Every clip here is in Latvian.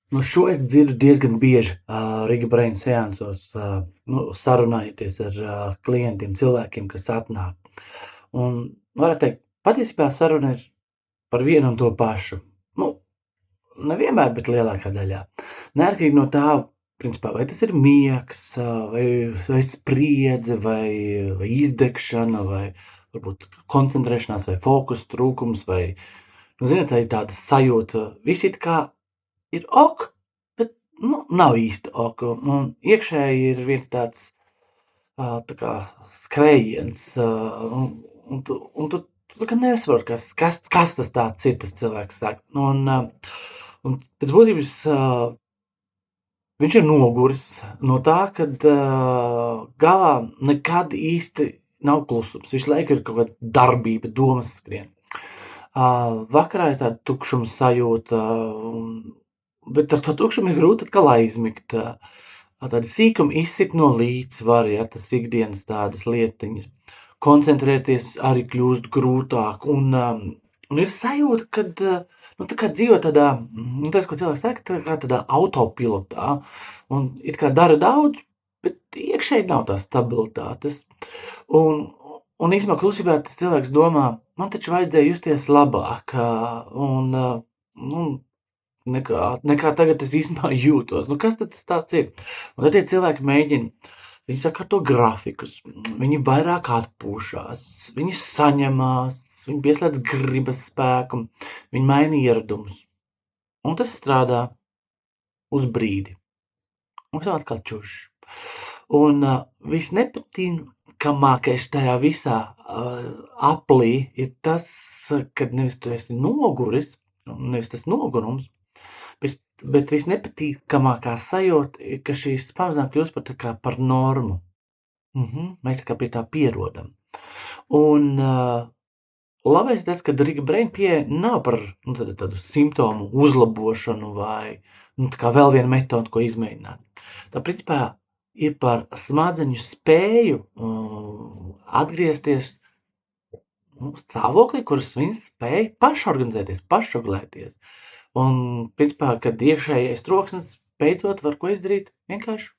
Nu, šo es dzirdu diezgan bieži Riga Brain seansos, sarunājoties ar klientiem, cilvēkiem, kas atnāk. Un varētu teikt, patiesībā saruna ir par vienu un to pašu. Nu, nevienmēr, bet lielākā daļā. Neatkarīgi no tā, principā, vai tas ir miegs, vai spriedze, vai izdegšana, vai varbūt koncentrēšanās, vai fokus trūkums, vai, nu, ziniet, tā ir tāda sajūta, visi it kā ir ok, bet, nu, nav īsti ok. Un iekšēji ir viens tāds, tā kā skrējiens, un tu tā kā nesaproti, kas tas tāds ir, tas cilvēks saka. Un pēc būtības viņš ir noguris no tā, kad galvā nekad īsti nav klusums. Visu laiku ir kaut kāda darbība, domas skrien. Vakarā ir tāda tukšuma sajūta, bet ar to tukšumu ir grūti atkal aizmigt. Tādi sīkumi izsit no līdzsvara, ja, tas ikdienas tādas lietiņas. Koncentrēties arī kļūst grūtāk, un ir sajūta, kad, nu, tā kā dzīvo tādā, nu, tas, ko cilvēks saka, tā kā tādā autopilotā, un it kā dara daudz, bet iekšēji nav tās stabilitātes. Un īstenībā klusībā tas cilvēks domā, man taču vajadzēja justies labāk, nu, nekā tagad es īstenībā jūtos. Nu, kas tad tas tāds ir? Un tad tie cilvēki mēģina, viņi sakārto grafikus, viņi vairāk atpūšās, viņi saņemās, viņi pieslēdz gribas spēku, viņi maina ieradumus. Un tas strādā uz brīdi. Un pēc tam atkal čuš. Un visnepatīkamākais tajā visā aplī ir tas, kad nevis tu esi noguris, nevis tas nogurums, bet visnepatīkamākā sajūta ir, ka šīs pamazām kļūst par normu. Mēs tā kā pie tā pierodam. Un labais tas, ka Riga Brain pieeja nav par tādu simptomu uzlabošanu vai tā kā vēl viena metode, ko izmēģināt. Tā principā ir par smadzeņu spēju atgriezties stāvoklī, kuras viņas spēja pašorganizēties, pašregulēties. Un, principā, kad iekšējais troksnis beidzot var ko izdarīt, vienkārši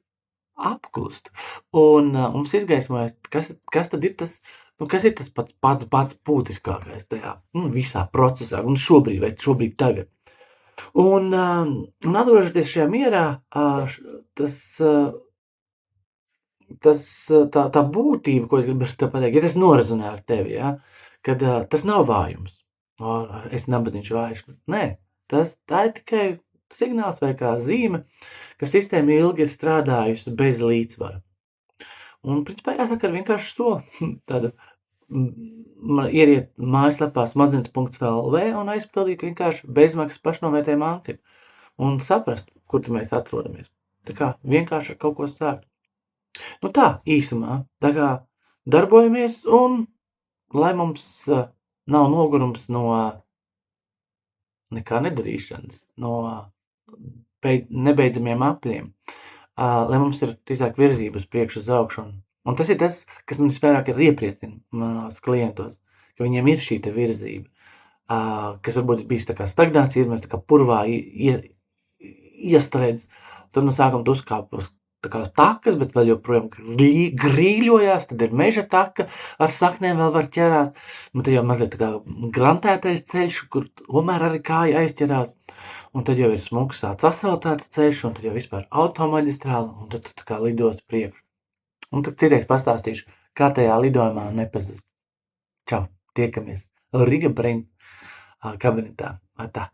apklust. Un mums izgaismojas, kas tad ir tas, kas ir tas pats būtiskākais tajā visā procesā, un šobrīd tagad. Un atgriežoties šajā mierā, tā būtība, ko es gribu pateikt, ja tas norezonē ar tevi, ja, kad tas nav vājums. Es nabadzīgs vājš. Nē, tā ir tikai signāls vai kā zīme, ka sistēma ilgi ir strādājusi bez līdzsvara. Un, principā, jāsaka ar vienkārši soli. Tāda ieriet mājaslapā smadzenes.lv un aizpildīt vienkārši bezmaksas pašnovērtējumu anketu. Un saprast, kur mēs atrodamies. Tā kā vienkārši ar kaut ko sākt. Nu tā, īsumā. Tā kā darbojamies un lai mums nav nogurums no nekā nedarīšanas, no nebeidzamiem apļiem, lai mums ir drīzāk virzība uz priekšu uz augšu. Un tas ir tas, kas man visvairāk ir iepriecina manos klientos, ka viņiem ir šī te virzība, kas varbūt ir bijis tā kā stagnācija, mēs tā kā purvā iestrēdz, tad no sākuma tu uzkāp uz tā kā takas, bet vēl joprojām grīļojās, tad ir meža taka, ar saknēm vēl var ķerās, un tad jau mazliet tā kā grantētais ceļš, kur tomēr arī kāja aizķerās, un tad jau ir smuks tāds asfaltēts ceļš, un tad jau vispār automaģistrāla, un tad tu tā kā lidos priekšu. Un tad citreiz pastāstīšu, kā tajā lidojumā nepazust. Čau, tiekamies Riga Brain kabinetā. Tā.